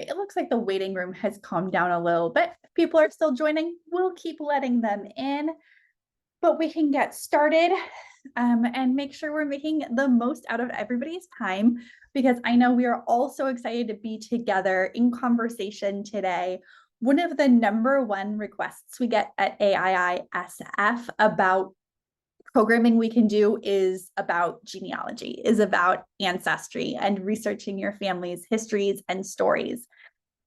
It looks like the waiting room has calmed down a little bit. If people are still joining, we'll keep letting them in, but we can get started and make sure we're making the most out of everybody's time, because I know we are all so excited to be together in conversation today. One of the number one requests we get at AIISF about programming we can do is about genealogy, is about ancestry and researching your family's histories and stories.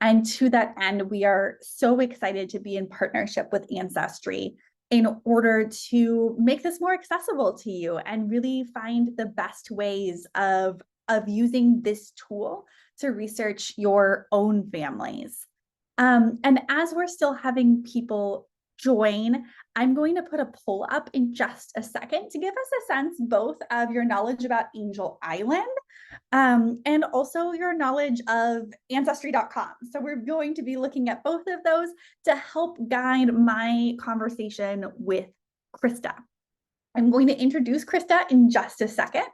And to that end, we are so excited to be in partnership with Ancestry in order to make this more accessible to you and really find the best ways of using this tool to research your own families. And as we're still having people join, I'm going to put a poll up in just a second to give us a sense both of your knowledge about Angel Island and also your knowledge of Ancestry.com. So we're going to be looking at both of those to help guide my conversation with Crista. I'm going to introduce Crista in just a second.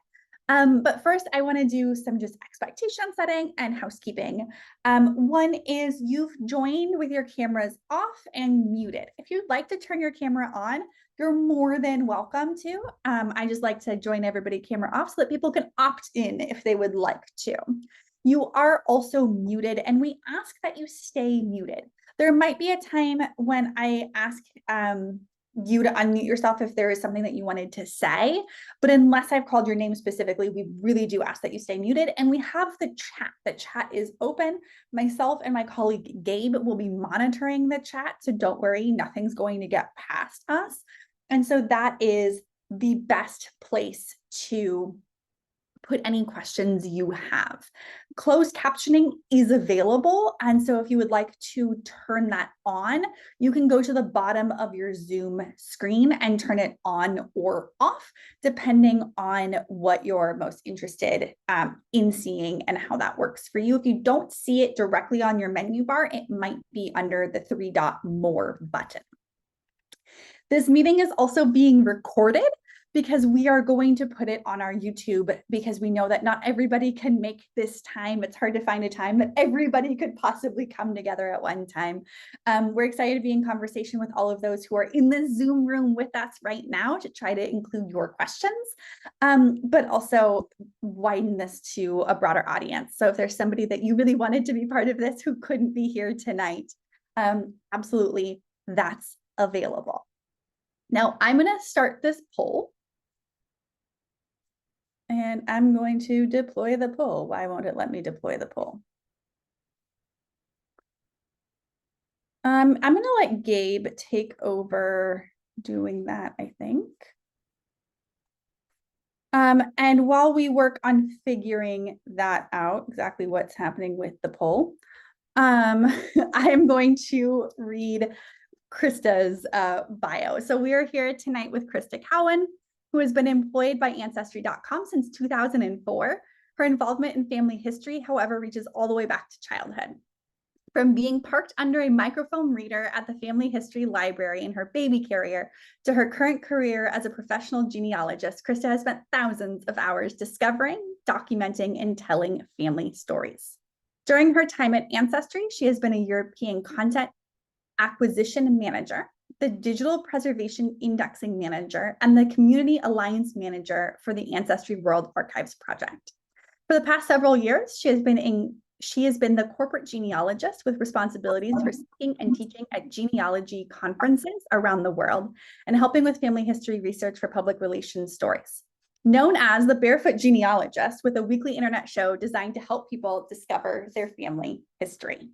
But first, I want to do some just expectation setting and housekeeping. One is you've joined with your cameras off and muted. If you'd like to turn your camera on, you're more than welcome to. I just like to join everybody camera off so that people can opt in if they would like to. You are also muted, and we ask that you stay muted. There might be a time when I ask you to unmute yourself if there is something that you wanted to say, but unless I've called your name specifically, we really do ask that you stay muted. And we have the chat. The chat is open. Myself and my colleague Gabe will be monitoring the chat, so don't worry, nothing's going to get past us. And so that is the best place to put any questions you have. Closed captioning is available. And so if you would like to turn that on, you can go to the bottom of your Zoom screen and turn it on or off, depending on what you're most interested in seeing and how that works for you. If you don't see it directly on your menu bar, it might be under the 3-dot more button. This meeting is also being recorded because we are going to put it on our YouTube, because we know that not everybody can make this time. It's hard to find a time that everybody could possibly come together at one time. We're excited to be in conversation with all of those who are in the Zoom room with us right now to try to include your questions, but also widen this to a broader audience. So if there's somebody that you really wanted to be part of this who couldn't be here tonight, absolutely, that's available. Now I'm going to start this poll. And I'm going to deploy the poll. Why won't it let me deploy the poll? I'm going to let Gabe take over doing that, I think. And while we work on figuring that out, exactly what's happening with the poll, I am going to read Crista's bio. So we are here tonight with Crista Cowan, who has been employed by Ancestry.com since 2004. Her involvement in family history, however, reaches all the way back to childhood. From being parked under a microfilm reader at the Family History Library in her baby carrier to her current career as a professional genealogist, Crista has spent thousands of hours discovering, documenting, and telling family stories. During her time at Ancestry, she has been a European content acquisition manager, the digital preservation indexing manager, and the community alliance manager for the Ancestry World Archives Project. For the past several years, she has been the corporate genealogist with responsibilities for speaking and teaching at genealogy conferences around the world and helping with family history research for public relations stories. Known as the Barefoot Genealogist, with a weekly internet show designed to help people discover their family history.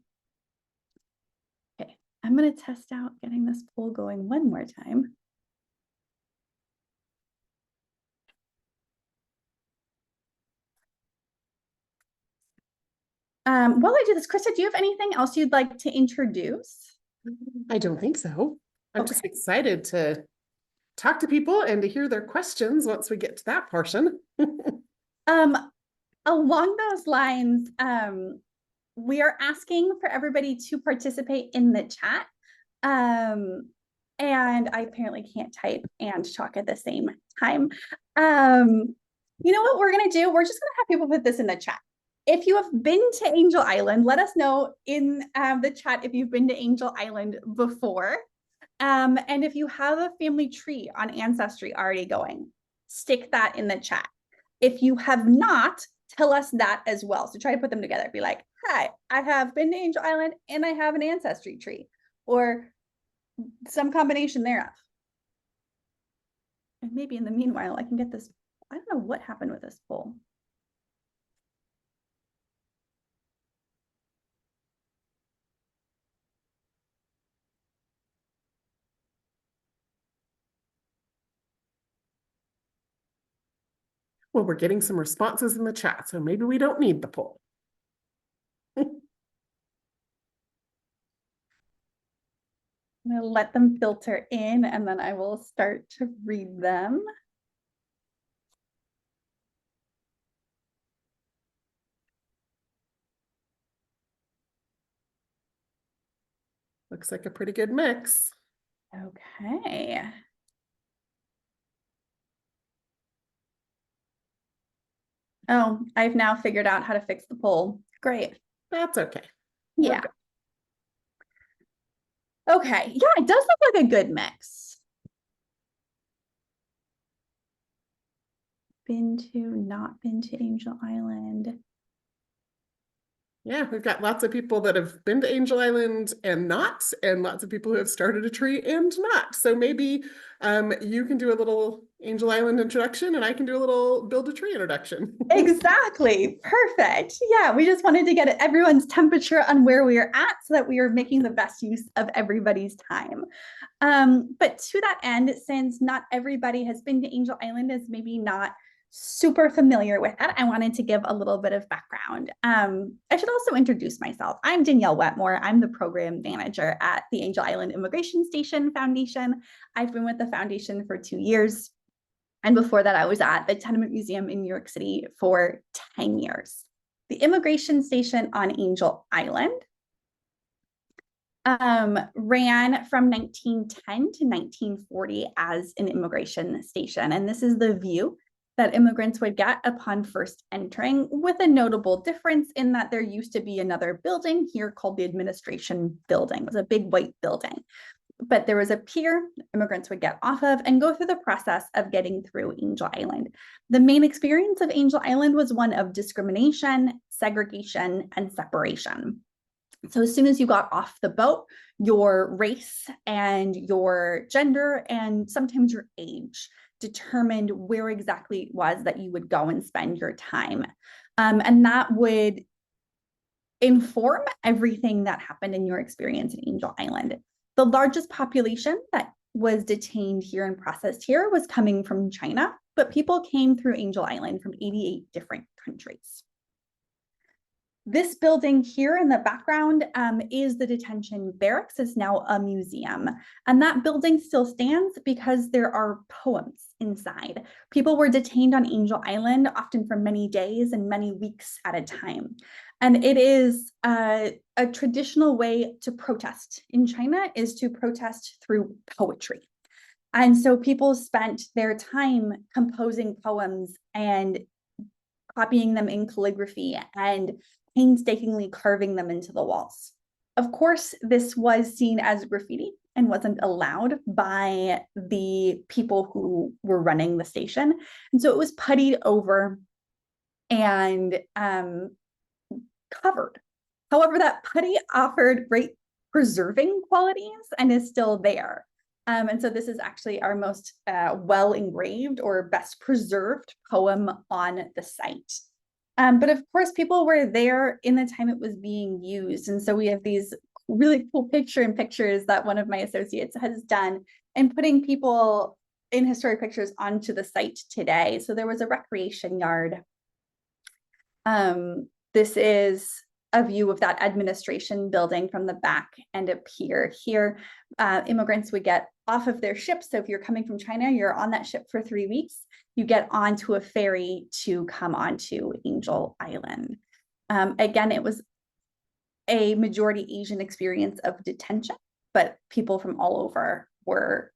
I'm going to test out getting this poll going one more time. While I do this, Crista, do you have anything else you'd like to introduce? I don't think so. I'm Okay. just excited to talk to people and to hear their questions once we get to that portion. Along those lines, we are asking for everybody to participate in the chat. And I apparently can't type and talk at the same time. You know what we're going to do? We're just going to have people put this in the chat. if you have been to Angel Island, let us know in the chat if you've been to Angel Island before. And if you have a family tree on Ancestry already going, stick that in the chat. If you have not, tell us that as well. So try to put them together. Be like, hi, I have been to Angel Island and I have an Ancestry tree, or some combination thereof. And maybe in the meanwhile, I can get this. I don't know what happened with this poll. Well, we're getting some responses in the chat, so maybe we don't need the poll. I'm going to let them filter in and then I will start to read them. Looks like a pretty good mix. Okay. Oh, I've now figured out how to fix the poll. Great. That's okay. Yeah. Okay. Yeah, it does look like a good mix. Been to, not been to Angel Island. Yeah, we've got lots of people that have been to Angel Island and not, and lots of people who have started a tree and not. So maybe you can do a little Angel Island introduction and I can do a little build a tree introduction. Exactly. Perfect. Yeah, we just wanted to get everyone's temperature on where we are at so that we are making the best use of everybody's time. But to that end, since not everybody has been to Angel Island, is maybe not super familiar with it, I wanted to give a little bit of background. I should also introduce myself. I'm Danielle Wetmore. I'm the program manager at the Angel Island Immigration Station Foundation. I've been with the foundation for 2 years. And before that, I was at the Tenement Museum in New York City for 10 years. The immigration station on Angel Island ran from 1910 to 1940 as an immigration station. And this is the view that immigrants would get upon first entering, with a notable difference in that there used to be another building here called the Administration Building. It was a big white building. But there was a pier immigrants would get off of and go through the process of getting through Angel Island. The main experience of Angel Island was one of discrimination, segregation, and separation. So as soon as you got off the boat, your race and your gender and sometimes your age determined where exactly it was that you would go and spend your time. And that would inform everything that happened in your experience in Angel Island. The largest population that was detained here and processed here was coming from China, but people came through Angel Island from 88 different countries. This building here in the background is the detention barracks. It's now a museum. And that building still stands because there are poems inside. People were detained on Angel Island, often for many days and many weeks at a time. And it is a traditional way to protest in China is to protest through poetry. And so people spent their time composing poems and copying them in calligraphy and painstakingly carving them into the walls. Of course, this was seen as graffiti and wasn't allowed by the people who were running the station. And so it was puttied over and covered. However, that putty offered great preserving qualities and is still there. And so this is actually our most well engraved or best preserved poem on the site. But of course, people were there in the time it was being used. And so we have these really cool pictures that one of my associates has done and putting people in historic pictures onto the site today. So there was a recreation yard. This is a view of that administration building from the back and a pier. Here, immigrants would get off of their ship. So if you're coming from China, you're on that ship for 3 weeks. You get onto a ferry to come onto Angel Island. Again, it was a majority Asian experience of detention, but people from all over were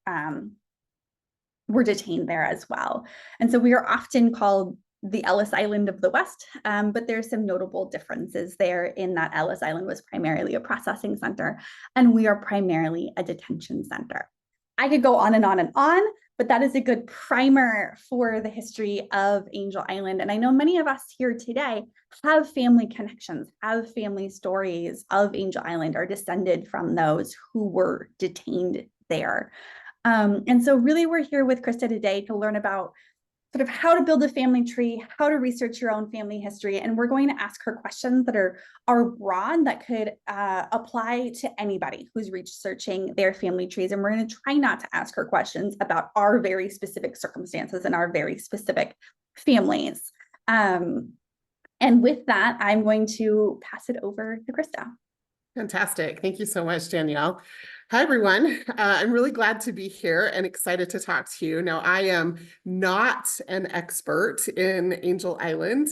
detained there as well. And so we are often called the Ellis Island of the West, but there's some notable differences there in that Ellis Island was primarily a processing center, and we are primarily a detention center. I could go on and on and on, but that is a good primer for the history of Angel Island. And I know many of us here today have family connections, have family stories of Angel Island, are descended from those who were detained there. And so really we're here with Crista today to learn about sort of how to build a family tree, how to research your own family history. And we're going to ask her questions that are broad, that could apply to anybody who's researching their family trees. And we're going to try not to ask her questions about our very specific circumstances and our very specific families. And with that, I'm going to pass it over to Crista. Fantastic. Thank you so much, Danielle. Hi, everyone. I'm really glad to be here and excited to talk to you. Now, I am not an expert in Angel Island,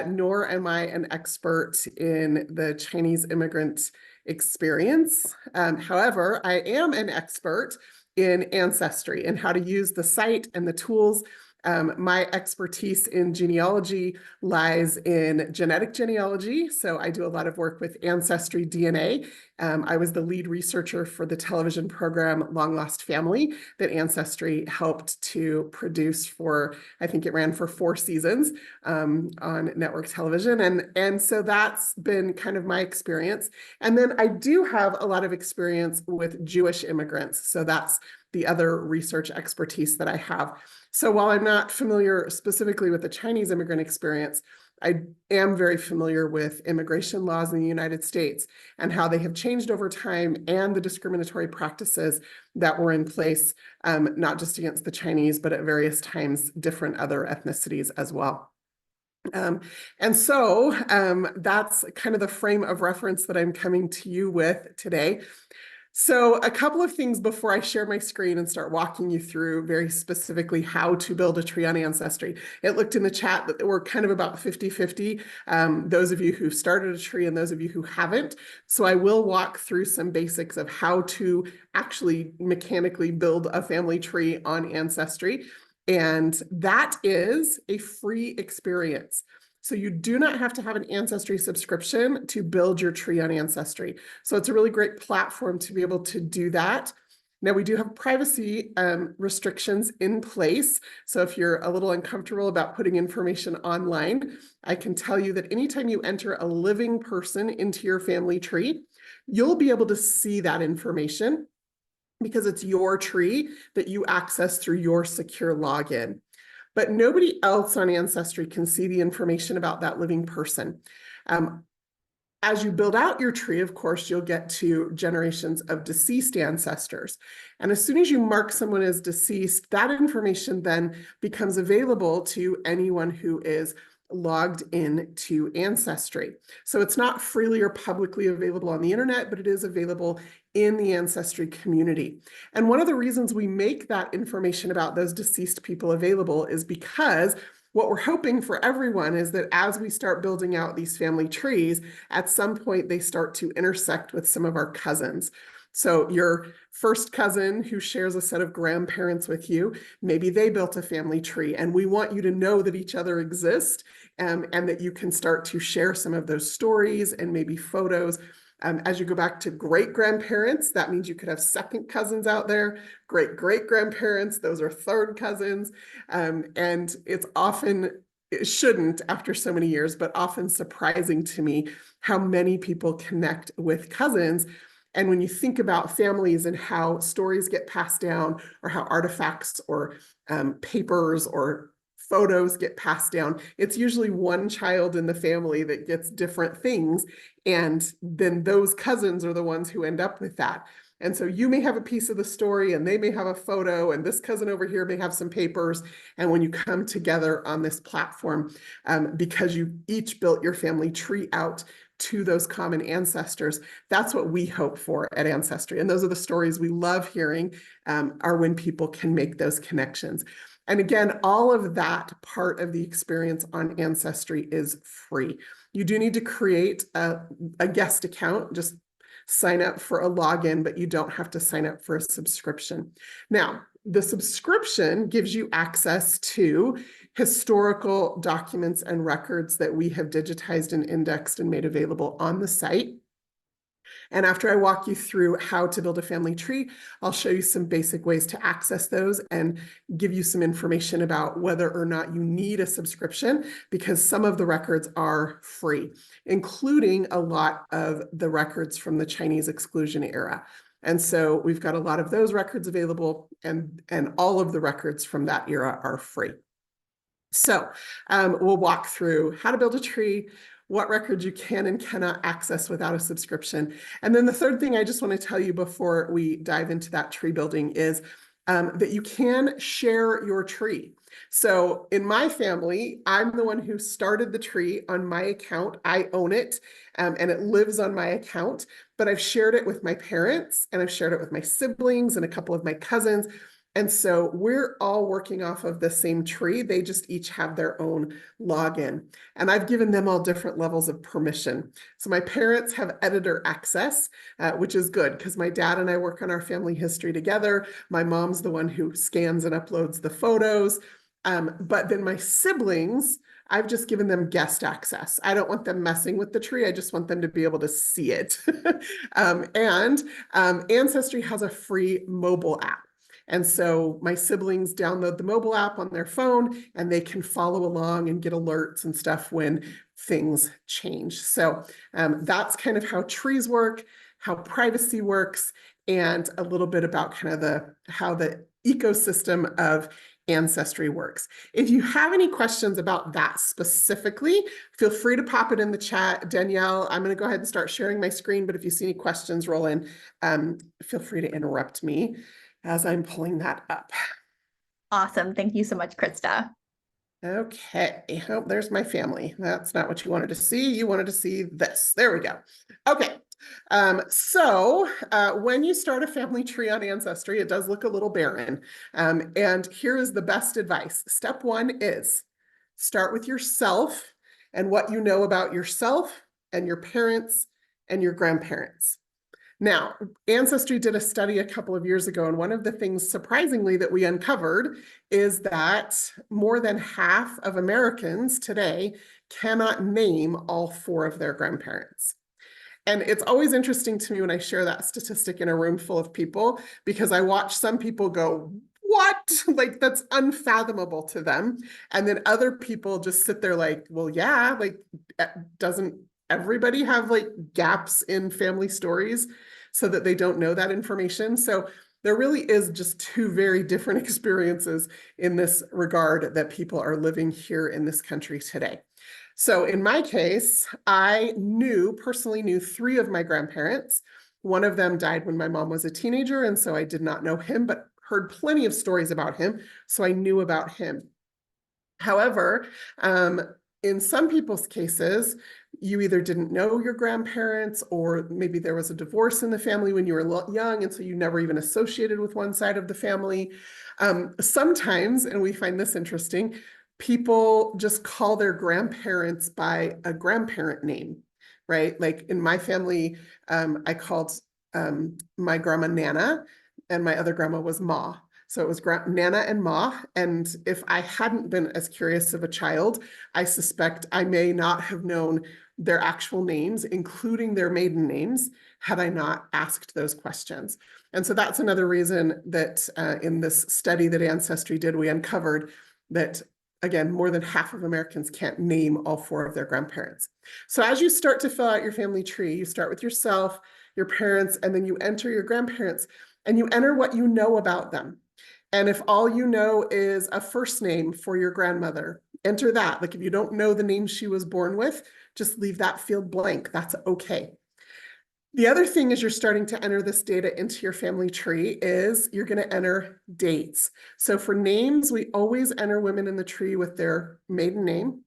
nor am I an expert in the Chinese immigrant experience. However, I am an expert in Ancestry and how to use the site and the tools. My expertise in genealogy lies in genetic genealogy. So I do a lot of work with Ancestry DNA. I was the lead researcher for the television program Long Lost Family that Ancestry helped to produce for, I think it ran for 4 seasons on network television. And so that's been kind of my experience. And then I do have a lot of experience with Jewish immigrants. So that's the other research expertise that I have. So while I'm not familiar specifically with the Chinese immigrant experience, I am very familiar with immigration laws in the United States and how they have changed over time, and the discriminatory practices that were in place, not just against the Chinese, but at various times, different other ethnicities as well. And so that's kind of the frame of reference that I'm coming to you with today. So a couple of things before I share my screen and start walking you through very specifically how to build a tree on Ancestry. It looked in the chat that we're kind of about 50-50, those of you who started a tree and those of you who haven't. So I will walk through some basics of how to actually mechanically build a family tree on Ancestry. And that is a free experience. So you do not have to have an Ancestry subscription to build your tree on Ancestry. So it's a really great platform to be able to do that. Now, we do have privacy restrictions in place. So if you're a little uncomfortable about putting information online, I can tell you that anytime you enter a living person into your family tree, you'll be able to see that information because it's your tree that you access through your secure login. But nobody else on Ancestry can see the information about that living person. As you build out your tree, of course, you'll get to generations of deceased ancestors. And as soon as you mark someone as deceased, that information then becomes available to anyone who is logged in to Ancestry. So it's not freely or publicly available on the internet, but it is available in the Ancestry community. And one of the reasons we make that information about those deceased people available is because what we're hoping for everyone is that as we start building out these family trees, at some point they start to intersect with some of our cousins. So your first cousin who shares a set of grandparents with you, maybe they built a family tree, and we want you to know that each other exist, and that you can start to share some of those stories and maybe photos. As you go back to great-grandparents, that means you could have second cousins out there, great-great-grandparents, those are third cousins. And it's often, it shouldn't after so many years, but often surprising to me how many people connect with cousins. And when you think about families and how stories get passed down, or how artifacts or papers or photos get passed down, it's usually one child in the family that gets different things. And then those cousins are the ones who end up with that. And so you may have a piece of the story and they may have a photo, and this cousin over here may have some papers. And when you come together on this platform, because you each built your family tree out to those common ancestors, that's what we hope for at Ancestry. And those are the stories we love hearing, are when people can make those connections. And again, all of that part of the experience on Ancestry is free. You do need to create a guest account, just sign up for a login, but you don't have to sign up for a subscription. Now, the subscription gives you access to historical documents and records that we have digitized and indexed and made available on the site. And after I walk you through how to build a family tree, I'll show you some basic ways to access those and give you some information about whether or not you need a subscription, because some of the records are free, including a lot of the records from the Chinese exclusion era. And so we've got a lot of those records available, and all of the records from that era are free. So we'll walk through how to build a tree, what records you can and cannot access without a subscription. And then the third thing I just want to tell you before we dive into that tree building is that you can share your tree. So in my family, I'm the one who started the tree on my account. I own it, and it lives on my account, but I've shared it with my parents, and I've shared it with my siblings and a couple of my cousins. And so we're all working off of the same tree. They just each have their own login. And I've given them all different levels of permission. So my parents have editor access, which is good because my dad and I work on our family history together. My mom's the one who scans and uploads the photos. But then my siblings, I've just given them guest access. I don't want them messing with the tree. I just want them to be able to see it. Ancestry has a free mobile app. And so my siblings download the mobile app on their phone, and they can follow along and get alerts and stuff when things change. So that's kind of how trees work, how privacy works, and a little bit about kind of how the ecosystem of Ancestry works. If you have any questions about that specifically, feel free to pop it in the chat. Danielle, I'm going to go ahead and start sharing my screen, but if you see any questions roll in, feel free to interrupt me as I'm pulling that up. Awesome. Thank you so much, Crista. Okay. Oh, there's my family. That's not what you wanted to see. You wanted to see this. There we go. Okay. When you start a family tree on Ancestry, it does look a little barren. And here is the best advice. Step one is start with yourself and what you know about yourself and your parents and your grandparents. Now, Ancestry did a study a couple of years ago, and one of the things, surprisingly, that we uncovered is that more than half of Americans today cannot name all 4 of their grandparents. And it's always interesting to me when I share that statistic in a room full of people, because I watch some people go, what? Like, that's unfathomable to them. And then other people just sit there like, well, yeah, like, doesn't everybody have like gaps in family stories so that they don't know that information? So there really is just 2 very different experiences in this regard that people are living here in this country today. So in my case, I personally knew 3 of my grandparents. One of them died when my mom was a teenager, and so I did not know him, but heard plenty of stories about him, so I knew about him. However, in some people's cases, you either didn't know your grandparents, or maybe there was a divorce in the family when you were young, and so you never even associated with one side of the family. Sometimes, and we find this interesting, people just call their grandparents by a grandparent name, right? Like in my family, I called my grandma Nana, and my other grandma was Ma. So it was Nana and Ma. And if I hadn't been as curious of a child, I suspect I may not have known their actual names, including their maiden names, had I not asked those questions. And so that's another reason that in this study that Ancestry did, we uncovered that, again, more than half of Americans can't name all 4 of their grandparents. So as you start to fill out your family tree, you start with yourself, your parents, and then you enter your grandparents, and you enter what you know about them. And if all you know is a first name for your grandmother, enter that. Like if you don't know the name she was born with, just leave that field blank. That's okay. The other thing as you're starting to enter this data into your family tree is you're going to enter dates. So for names, we always enter women in the tree with their maiden name.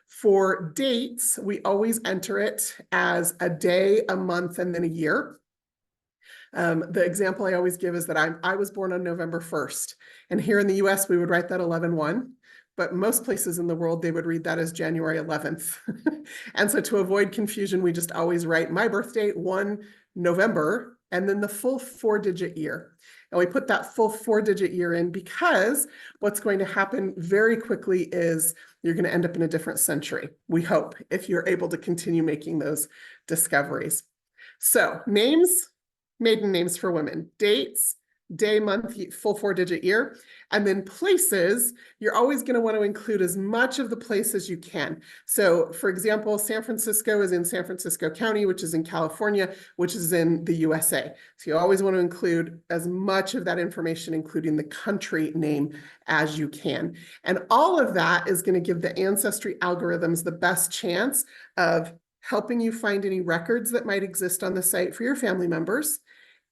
For dates, we always enter it as a day, a month, and then a year. The example I always give is that I was born on November 1st. And here in the US, we would write that 11/1. But most places in the world, they would read that as January 11th. And so to avoid confusion, we just always write my birth date, 1 November, and then the full 4-digit year. And we put that full 4-digit year in because what's going to happen very quickly is you're going to end up in a different century, we hope, if you're able to continue making those discoveries. So names, maiden names for women, dates, day, month, full 4-digit year, and then places, you're always going to want to include as much of the place as you can. So for example, San Francisco is in San Francisco County, which is in California, which is in the USA. So you always want to include as much of that information, including the country name, as you can. And all of that is going to give the ancestry algorithms the best chance of helping you find any records that might exist on the site for your family members,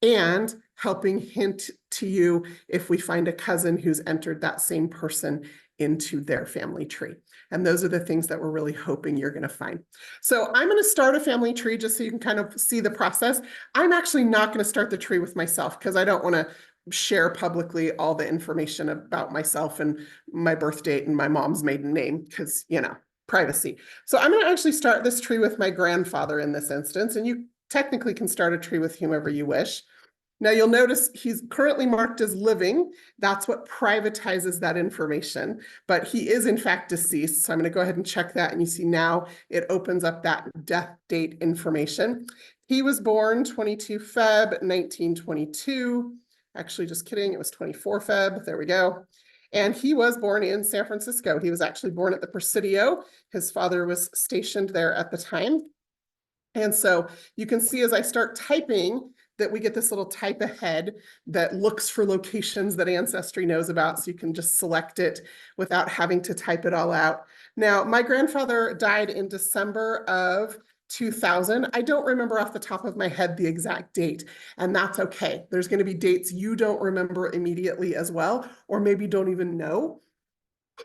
and helping hint to you if we find a cousin who's entered that same person into their family tree. And those are the things that we're really hoping you're going to find. So I'm going to start a family tree just so you can kind of see the process. I'm actually not going to start the tree with myself because I don't want to share publicly all the information about myself and my birth date and my mom's maiden name because, you know, privacy. So I'm going to actually start this tree with my grandfather in this instance, and you technically can start a tree with whomever you wish. Now you'll notice he's currently marked as living. That's what privatizes that information, but he is in fact deceased. So I'm going to go ahead and check that. And you see now it opens up that death date information. He was born 22 Feb 1922. Actually, just kidding. It was 24 Feb. There we go. And he was born in San Francisco. He was actually born at the Presidio. His father was stationed there at the time. And so you can see as I start typing that we get this little type ahead that looks for locations that Ancestry knows about, so you can just select it without having to type it all out. Now, my grandfather died in December of 2000. I don't remember off the top of my head the exact date, and that's okay. There's going to be dates you don't remember immediately as well, or maybe don't even know.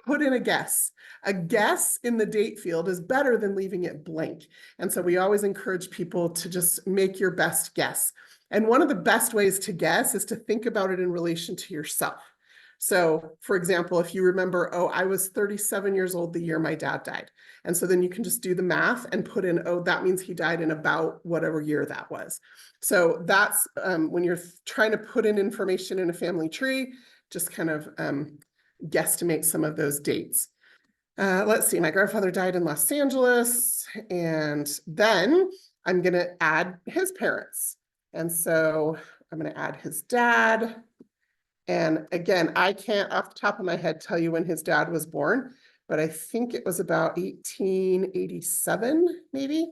Put in a guess. A guess in the date field is better than leaving it blank. And so we always encourage people to just make your best guess. And one of the best ways to guess is to think about it in relation to yourself. So for example, if you remember, oh, I was 37 years old the year my dad died. And so then you can just do the math and put in, oh, that means he died in about whatever year that was. So that's when you're trying to put in information in a family tree, just kind of guesstimate some of those dates. Let's see, my grandfather died in Los Angeles, and then I'm going to add his parents. And so I'm going to add his dad. And again, I can't off the top of my head tell you when his dad was born, but I think it was about 1887, maybe.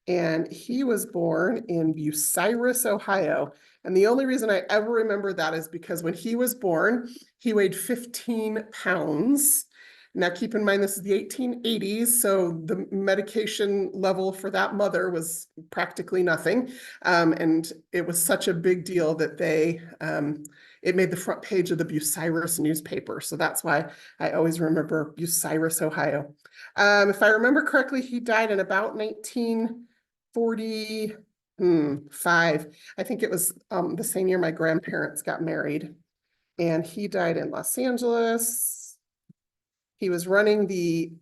And he was born in Bucyrus, Ohio. And the only reason I ever remember that is because when he was born, he weighed 15 pounds. Now, keep in mind, this is the 1880s, so the medication level for that mother was practically nothing. And it was such a big deal that it made the front page of the Bucyrus newspaper. So that's why I always remember Bucyrus, Ohio. If I remember correctly, he died in about 1945. I think it was the same year my grandparents got married. And he died in Los Angeles. He was running the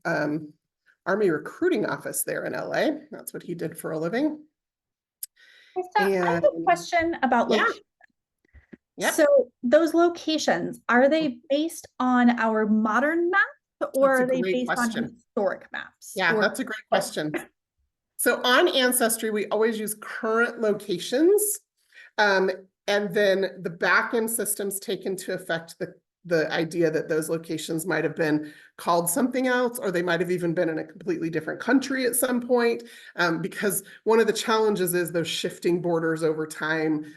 Army recruiting office there in LA. That's what he did for a living. I have a question about location. Yep. So those locations, are they based on our modern map, or are they based on historic maps? Yeah, that's a great question. So on Ancestry, we always use current locations. And then the backend systems take into effect the idea that those locations might have been called something else, or they might have even been in a completely different country at some point, because one of the challenges is those shifting borders over time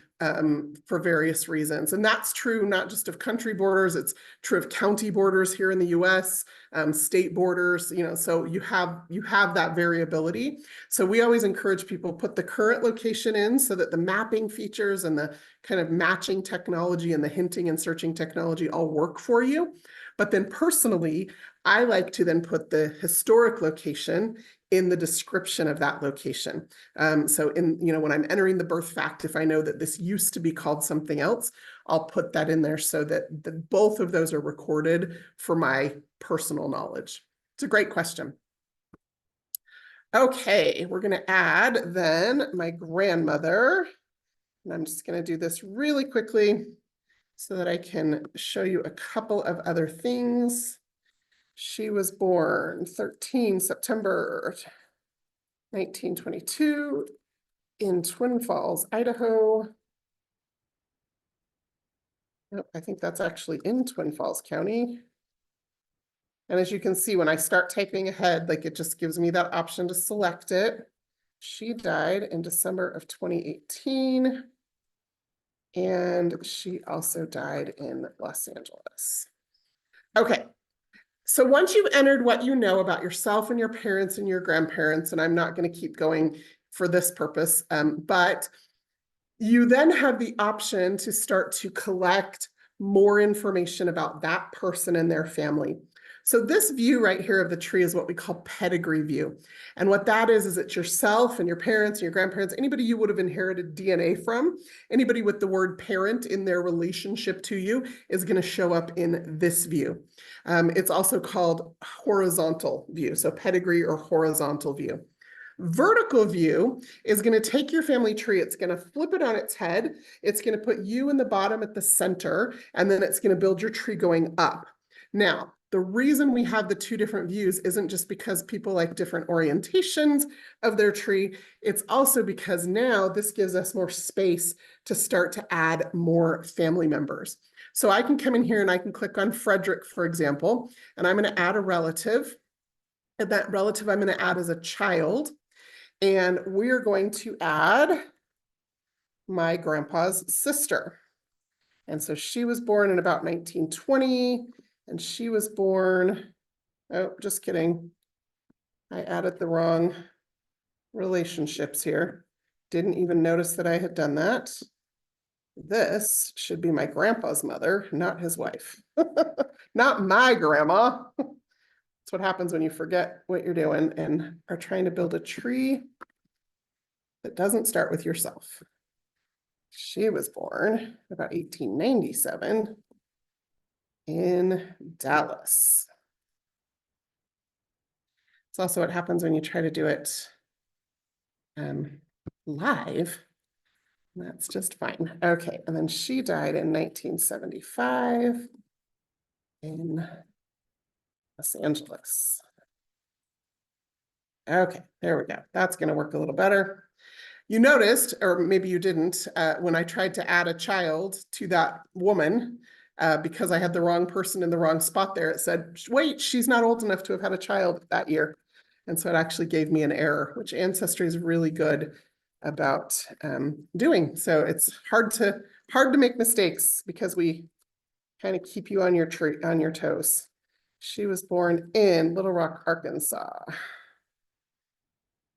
for various reasons. And that's true not just of country borders, it's true of county borders here in the US, state borders, so you have that variability. So we always encourage people put the current location in so that the mapping features and the kind of matching technology and the hinting and searching technology all work for you. But then personally, I like to then put the historic location in the description of that location. So when I'm entering the birth fact, if I know that this used to be called something else, I'll put that in there so that both of those are recorded for my personal knowledge. It's a great question. Okay, we're going to add then my grandmother. And I'm just going to do this really quickly. so that I can show you a couple of other things. She was born 13 September 1922 in Twin Falls, Idaho. Nope, I think that's actually in Twin Falls County. And as you can see, when I start typing ahead, like it just gives me that option to select it. She died in December of 2018. And she also died in Los Angeles. Okay. So once you've entered what you know about yourself and your parents and your grandparents, and I'm not going to keep going for this purpose, but you then have the option to start to collect more information about that person and their family. So this view right here of the tree is what we call pedigree view. And what that is it's yourself and your parents and your grandparents, anybody you would have inherited DNA from, anybody with the word parent in their relationship to you is going to show up in this view. It's also called horizontal view, so pedigree or horizontal view. Vertical view is going to take your family tree, it's going to flip it on its head, it's going to put you in the bottom at the center, and then it's going to build your tree going up. Now, the reason we have the two different views isn't just because people like different orientations of their tree, it's also because now this gives us more space to start to add more family members. So I can come in here and I can click on Frederick, for example, and I'm going to add a relative. And that relative I'm going to add as a child. And we're going to add my grandpa's sister. And so she was born in about 1920, and she was born, oh, just kidding. I added the wrong relationships here. Didn't even notice that I had done that. This should be my grandpa's mother, not his wife. Not my grandma. That's what happens when you forget what you're doing and are trying to build a tree that doesn't start with yourself. She was born about 1897 in Dallas. It's also what happens when you try to do it live. That's just fine. Okay, and then she died in 1975 in Los Angeles. Okay, there we go. That's going to work a little better. You noticed, or maybe you didn't, when I tried to add a child to that woman, because I had the wrong person in the wrong spot there, it said, wait, she's not old enough to have had a child that year. And so it actually gave me an error, which Ancestry is really good about doing. So it's hard to make mistakes because we kind of keep you on your toes. She was born in Little Rock, Arkansas.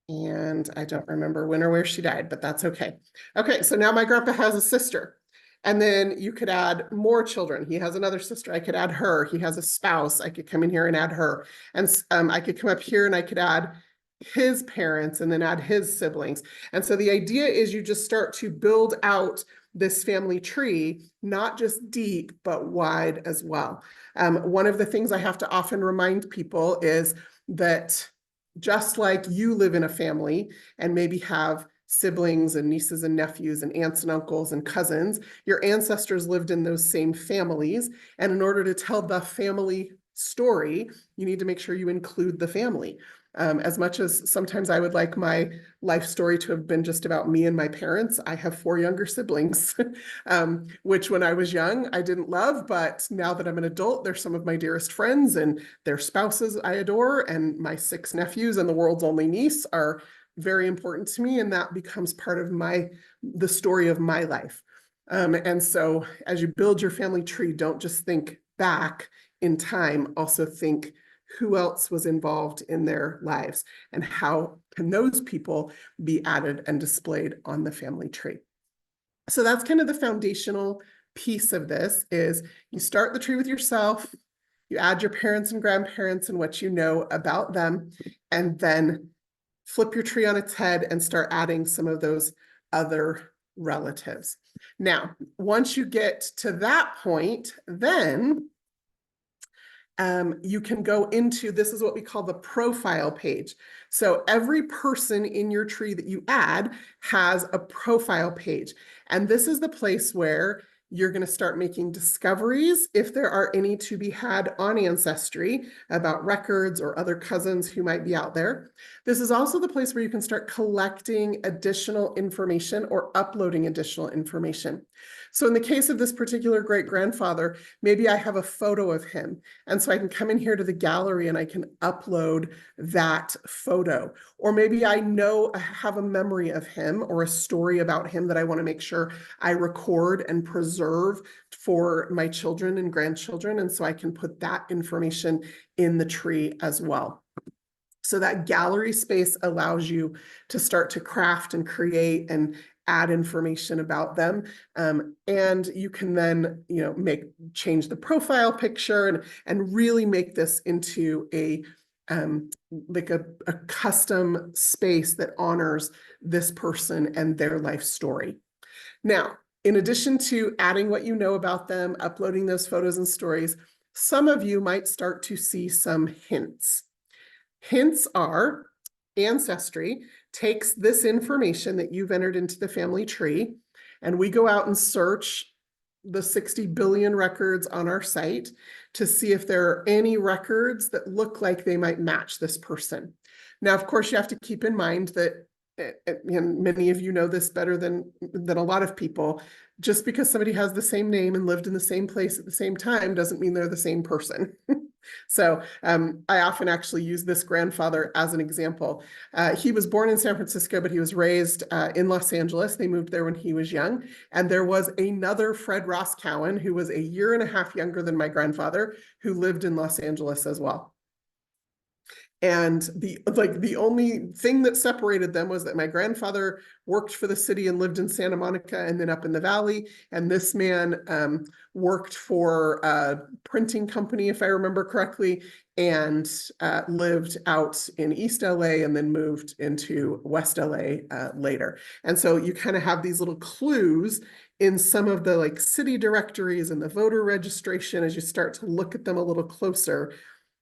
And I don't remember when or where she died, but that's okay. Okay, so now my grandpa has a sister. And then you could add more children. He has another sister. I could add her. He has a spouse. I could come in here and add her. And I could come up here and I could add his parents and then add his siblings. And so the idea is you just start to build out this family tree, not just deep, but wide as well. One of the things I have to often remind people is that just like you live in a family and maybe have siblings and nieces and nephews and aunts and uncles and cousins, your ancestors lived in those same families. And in order to tell the family story, you need to make sure you include the family. As much as sometimes I would like my life story to have been just about me and my parents, I have 4 younger siblings, which when I was young, I didn't love, but now that I'm an adult, they're some of my dearest friends and their spouses I adore, and my 6 nephews and the world's only niece are very important to me, and that becomes part of the story of my life. And so as you build your family tree, don't just think back in time, also think who else was involved in their lives and how can those people be added and displayed on the family tree. So that's kind of the foundational piece of this is you start the tree with yourself, you add your parents and grandparents and what you know about them, and then flip your tree on its head and start adding some of those other relatives. Now, once you get to that point, then you can go into, this is what we call the profile page. So every person in your tree that you add has a profile page. And this is the place where You're going to start making discoveries, if there are any to be had on Ancestry, about records or other cousins who might be out there. This is also the place where you can start collecting additional information or uploading additional information. So in the case of this particular great-grandfather, maybe I have a photo of him. And so I can come in here to the gallery and I can upload that photo. Or maybe I have a memory of him or a story about him that I want to make sure I record and preserve for my children and grandchildren. And so I can put that information in the tree as well. So that gallery space allows you to start to craft and create and add information about them. And you can then, change the profile picture and really make this into a custom space that honors this person and their life story. Now, in addition to adding what you know about them, uploading those photos and stories, some of you might start to see some hints. Hints are Ancestry takes this information that you've entered into the family tree, and we go out and search the 60 billion records on our site to see if there are any records that look like they might match this person. Now, of course, you have to keep in mind that, and many of you know this better than a lot of people, just because somebody has the same name and lived in the same place at the same time doesn't mean they're the same person. So I often actually use this grandfather as an example. He was born in San Francisco, but he was raised in Los Angeles. They moved there when he was young. And there was another Fred Ross Cowan, who was a year and a half younger than my grandfather, who lived in Los Angeles as well. And the only thing that separated them was that my grandfather worked for the city and lived in Santa Monica and then up in the valley. And this man worked for a printing company, if I remember correctly, and lived out in East LA and then moved into West LA later. And so you kind of have these little clues in some of the city directories and the voter registration as you start to look at them a little closer,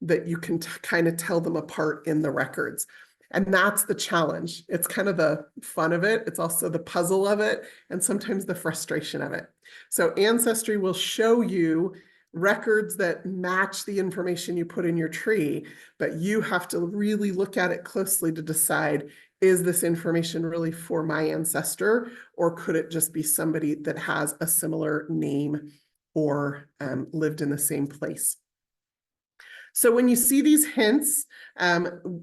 that you can kind of tell them apart in the records. And that's the challenge. It's kind of the fun of it. It's also the puzzle of it, and sometimes the frustration of it. So Ancestry will show you records that match the information you put in your tree, but you have to really look at it closely to decide, is this information really for my ancestor, or could it just be somebody that has a similar name or lived in the same place? So when you see these hints on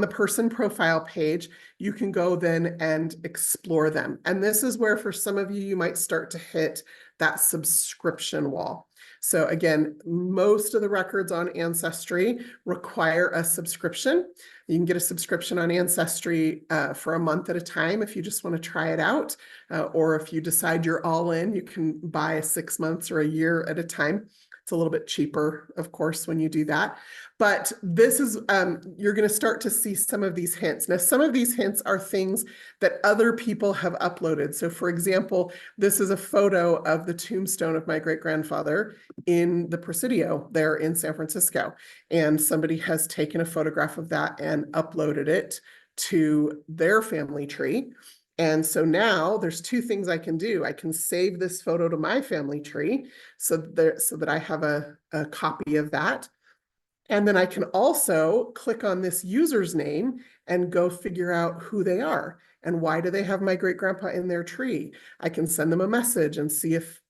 the person profile page, you can go then and explore them. And this is where, for some of you, you might start to hit that subscription wall. So again, most of the records on Ancestry require a subscription. You can get a subscription on Ancestry for a month at a time if you just want to try it out. Or if you decide you're all in, you can buy 6 months or a year at a time. It's a little bit cheaper, of course, when you do that. But this is, you're going to start to see some of these hints. Now, some of these hints are things that other people have uploaded. So for example, this is a photo of the tombstone of my great-grandfather in the Presidio there in San Francisco. And somebody has taken a photograph of that and uploaded it to their family tree. And so now there's two things I can do. I can save this photo to my family tree so that I have a copy of that. And then I can also click on this user's name and go figure out who they are and why do they have my great-grandpa in their tree. I can send them a message and see if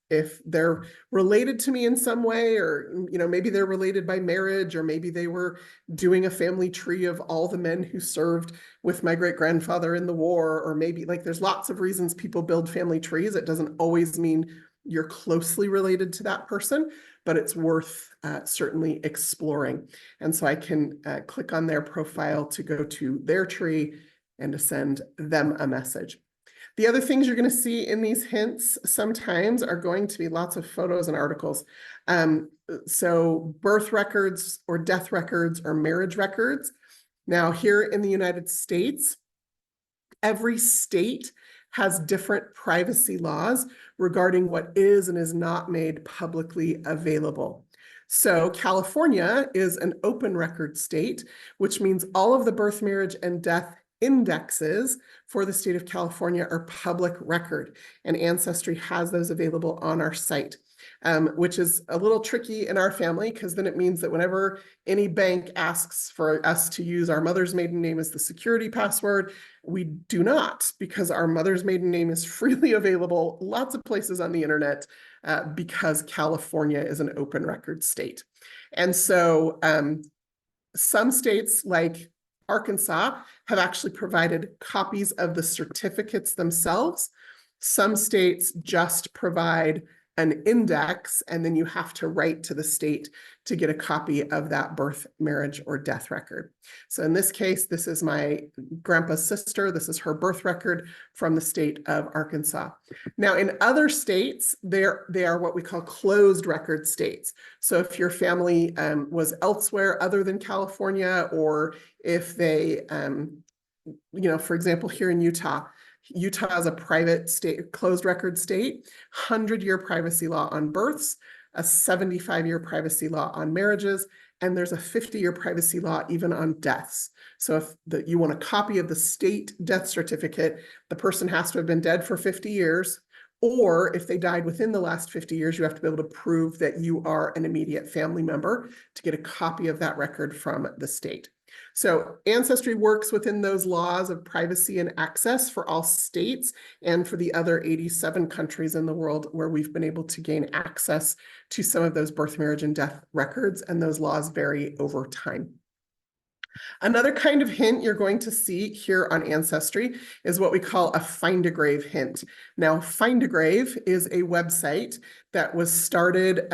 they're related to me in some way, or maybe they're related by marriage, or maybe they were doing a family tree of all the men who served with my great-grandfather in the war, or maybe there's lots of reasons people build family trees. It doesn't always mean you're closely related to that person, but it's worth certainly exploring. And so I can click on their profile to go to their tree and to send them a message. The other things you're going to see in these hints sometimes are going to be lots of photos and articles. So birth records or death records or marriage records. Now, here in the United States, every state has different privacy laws regarding what is and is not made publicly available. So California is an open record state, which means all of the birth, marriage, and death indexes for the state of California are public record, and Ancestry has those available on our site. Which is a little tricky in our family, because then it means that whenever any bank asks for us to use our mother's maiden name as the security password, we do not, because our mother's maiden name is freely available lots of places on the internet, because California is an open record state. And so some states like Arkansas have actually provided copies of the certificates themselves. Some states just provide an index, and then you have to write to the state to get a copy of that birth, marriage, or death record. So in this case, this is my grandpa's sister. This is her birth record from the state of Arkansas. Now, in other states, they are what we call closed record states. So if your family was elsewhere other than California, or if they, for example, here in Utah is a private state, closed record state, 100-year privacy law on births, a 75-year privacy law on marriages, and there's a 50-year privacy law even on deaths. So if you want a copy of the state death certificate, the person has to have been dead for 50 years, or if they died within the last 50 years, you have to be able to prove that you are an immediate family member to get a copy of that record from the state. So Ancestry works within those laws of privacy and access for all states and for the other 87 countries in the world where we've been able to gain access to some of those birth, marriage, and death records, and those laws vary over time. Another kind of hint you're going to see here on Ancestry is what we call a Find a Grave hint. Now, Find a Grave is a website that was started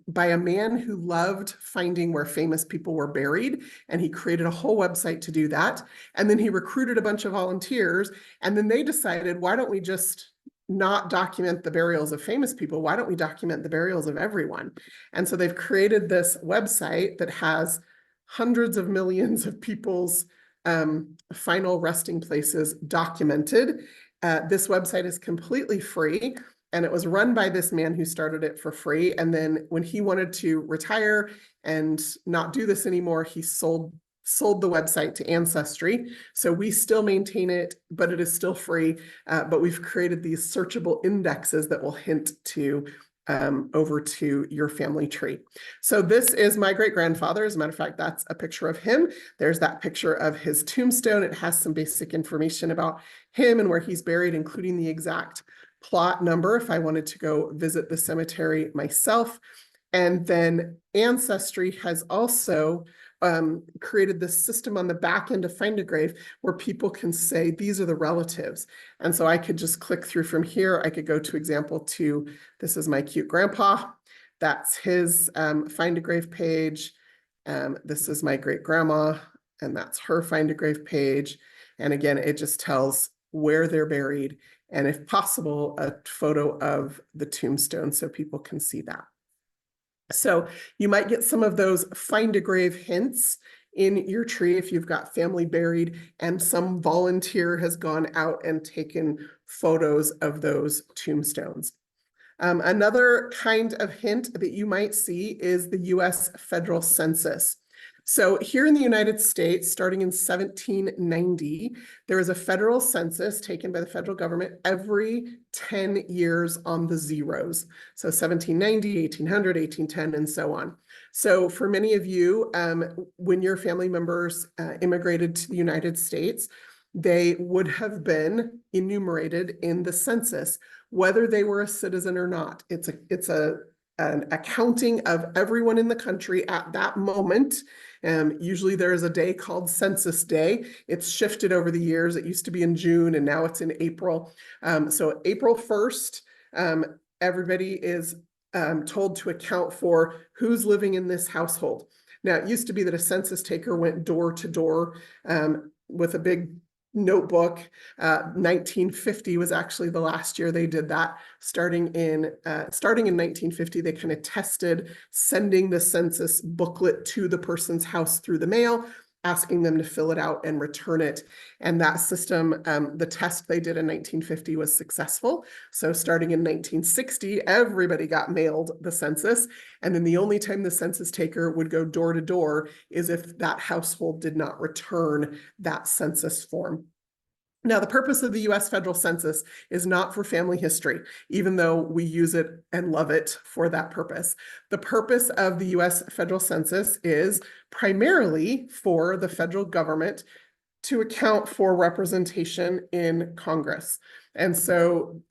by a man who loved finding where famous people were buried, and he created a whole website to do that. And then he recruited a bunch of volunteers, and then they decided, why don't we just not document the burials of famous people? Why don't we document the burials of everyone? And so they've created this website that has hundreds of millions of people's final resting places documented. This website is completely free, and it was run by this man who started it for free. And then when he wanted to retire and not do this anymore, he sold the website to Ancestry. So we still maintain it, but it is still free. But we've created these searchable indexes that will hint to over to your family tree. So this is my great-grandfather. As a matter of fact, that's a picture of him. There's that picture of his tombstone. It has some basic information about him and where he's buried, including the exact plot number if I wanted to go visit the cemetery myself. And then Ancestry has also created this system on the back end of Find a Grave where people can say, these are the relatives. And so I could just click through from here. I could go to example 2. This is my cute grandpa. That's his Find a Grave page. This is my great grandma, and that's her Find a Grave page. And again, it just tells where they're buried, and if possible, a photo of the tombstone so people can see that. So you might get some of those Find a Grave hints in your tree if you've got family buried and some volunteer has gone out and taken photos of those tombstones. Another kind of hint that you might see is the US federal census. So here in the United States, starting in 1790, there was a federal census taken by the federal government every 10 years on the zeros. So 1790, 1800, 1810, and so on. So for many of you, when your family members immigrated to the United States, they would have been enumerated in the census, whether they were a citizen or not. It's an accounting of everyone in the country at that moment. Usually there is a day called Census Day. It's shifted over the years. It used to be in June and now it's in April. So April 1st, everybody is told to account for who's living in this household. Now, it used to be that a census taker went door to door with a big notebook. 1950 was actually the last year they did that. Starting in 1950, they kind of tested sending the census booklet to the person's house through the mail, asking them to fill it out and return it. And that system, the test they did in 1950 was successful. So starting in 1960, everybody got mailed the census. And then the only time the census taker would go door to door is if that household did not return that census form. Now, the purpose of the US federal census is not for family history, even though we use it and love it for that purpose. The purpose of the US federal census is primarily for the federal government to account for representation in Congress. And so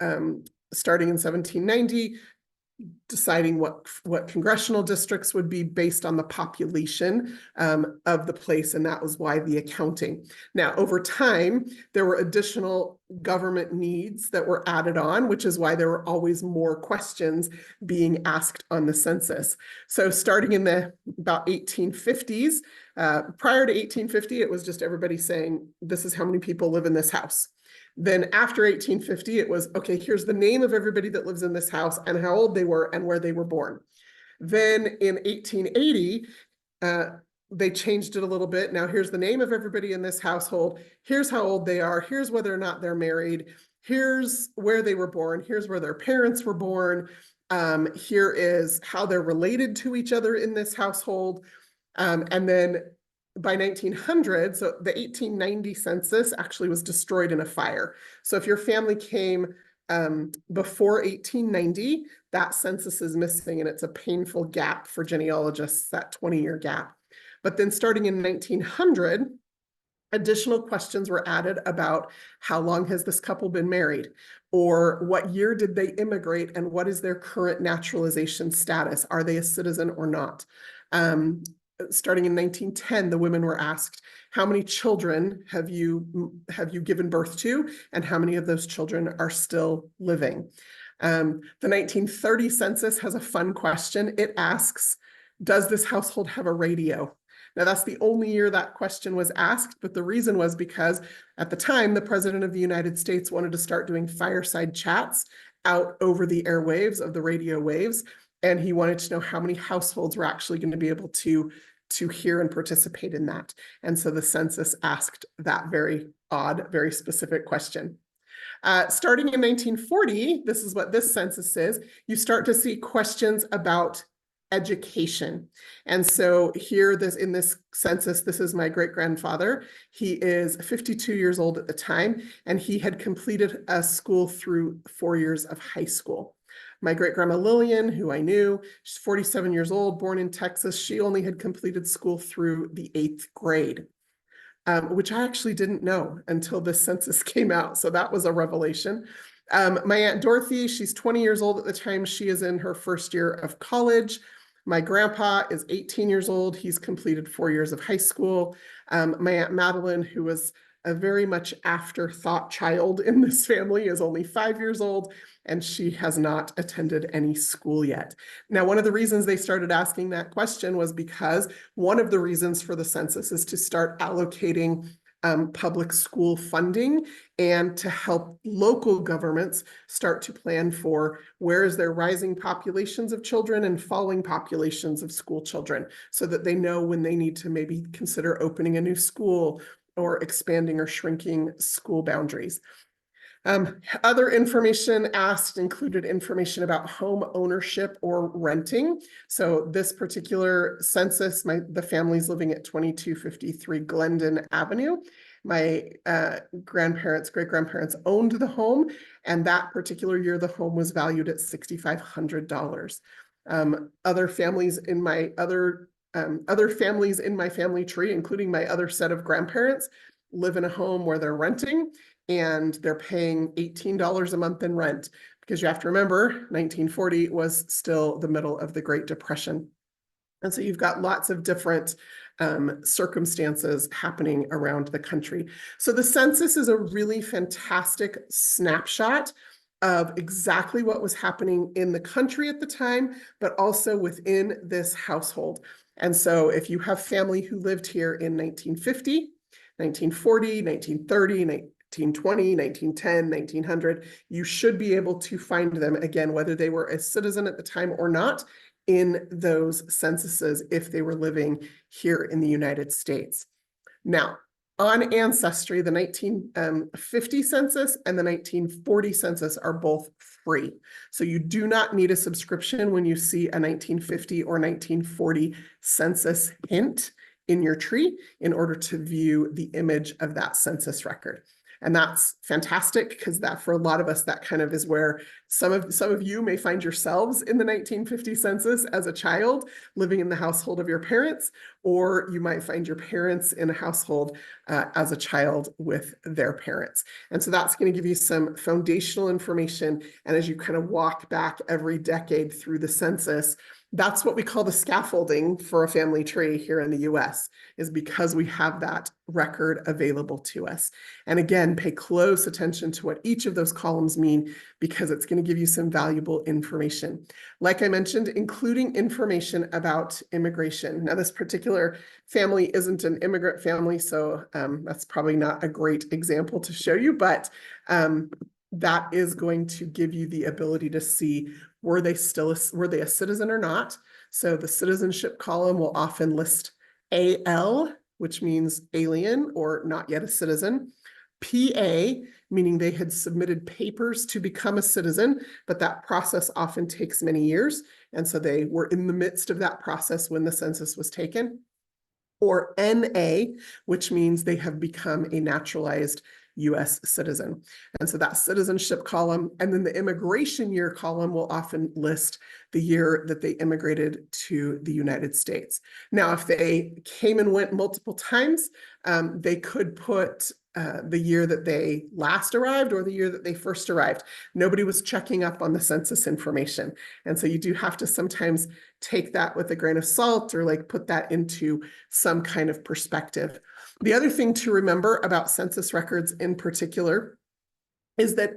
starting in 1790, deciding what congressional districts would be based on the population of the place, and that was why the accounting. Now, over time, there were additional government needs that were added on, which is why there were always more questions being asked on the census. So starting in the about 1850s, prior to 1850, it was just everybody saying, this is how many people live in this house. Then after 1850, it was, okay, here's the name of everybody that lives in this house and how old they were and where they were born. Then in 1880, they changed it a little bit. Now here's the name of everybody in this household. Here's how old they are. Here's whether or not they're married. Here's where they were born. Here's where their parents were born. Here is how they're related to each other in this household. And then by 1900, so the 1890 census actually was destroyed in a fire. So if your family came before 1890, that census is missing, and it's a painful gap for genealogists, that 20-year gap. But then starting in 1900, additional questions were added about how long has this couple been married, or what year did they immigrate, and what is their current naturalization status? Are they a citizen or not? Starting in 1910, the women were asked, how many children have you given birth to, and how many of those children are still living? The 1930 census has a fun question. It asks, does this household have a radio? Now, that's the only year that question was asked, but the reason was because at the time, the President of the United States wanted to start doing fireside chats out over the airwaves of the radio waves, and he wanted to know how many households were actually going to be able to hear and participate in that. And so the census asked that very odd, very specific question. Starting in 1940, this is what this census is, you start to see questions about education. And so here, in this census, this is my great-grandfather. He is 52 years old at the time, and he had completed a school through 4 years of high school. My great-grandma Lillian, who I knew, she's 47 years old, born in Texas. She only had completed school through the 8th grade, which I actually didn't know until this census came out. So that was a revelation. My Aunt Dorothy, she's 20 years old at the time. She is in her first year of college. My grandpa is 18 years old. He's completed 4 years of high school. My Aunt Madeline, who was a very much afterthought child in this family, is only 5 years old, and she has not attended any school yet. Now, one of the reasons they started asking that question was because one of the reasons for the census is to start allocating public school funding and to help local governments start to plan for where is there rising populations of children and falling populations of school children, so that they know when they need to maybe consider opening a new school or expanding or shrinking school boundaries. Other information asked included information about home ownership or renting. So this particular census, the family's living at 2253 Glendon Avenue. My great-grandparents owned the home, and that particular year, the home was valued at $6,500. Other families in my family tree, including my other set of grandparents, live in a home where they're renting, and they're paying $18 a month in rent, because you have to remember 1940 was still the middle of the Great Depression. And so you've got lots of different circumstances happening around the country. So the census is a really fantastic snapshot of exactly what was happening in the country at the time, but also within this household. And so if you have family who lived here in 1950, 1940, 1930, 1920, 1910, 1900, you should be able to find them again, whether they were a citizen at the time or not, in those censuses if they were living here in the United States. Now, on Ancestry, the 1950 census and the 1940 census are both free. So you do not need a subscription when you see a 1950 or 1940 census hint in your tree in order to view the image of that census record. And that's fantastic, because that, for a lot of us, that kind of is where some of you may find yourselves in the 1950 census as a child, living in the household of your parents, or you might find your parents in a household as a child with their parents. And so that's going to give you some foundational information. And as you kind of walk back every decade through the census, that's what we call the scaffolding for a family tree here in the US, is because we have that record available to us. And again, pay close attention to what each of those columns mean, because it's going to give you some valuable information. Like I mentioned, including information about immigration. Now, this particular family isn't an immigrant family, so that's probably not a great example to show you, but that is going to give you the ability to see, were they a citizen or not? So the citizenship column will often list AL, which means alien or not yet a citizen. PA, meaning they had submitted papers to become a citizen, but that process often takes many years. And so they were in the midst of that process when the census was taken. Or NA, which means they have become a naturalized US citizen. And so that citizenship column, and then the immigration year column will often list the year that they immigrated to the United States. Now, if they came and went multiple times, they could put the year that they last arrived or the year that they first arrived. Nobody was checking up on the census information. And so you do have to sometimes take that with a grain of salt, or like put that into some kind of perspective. The other thing to remember about census records in particular is that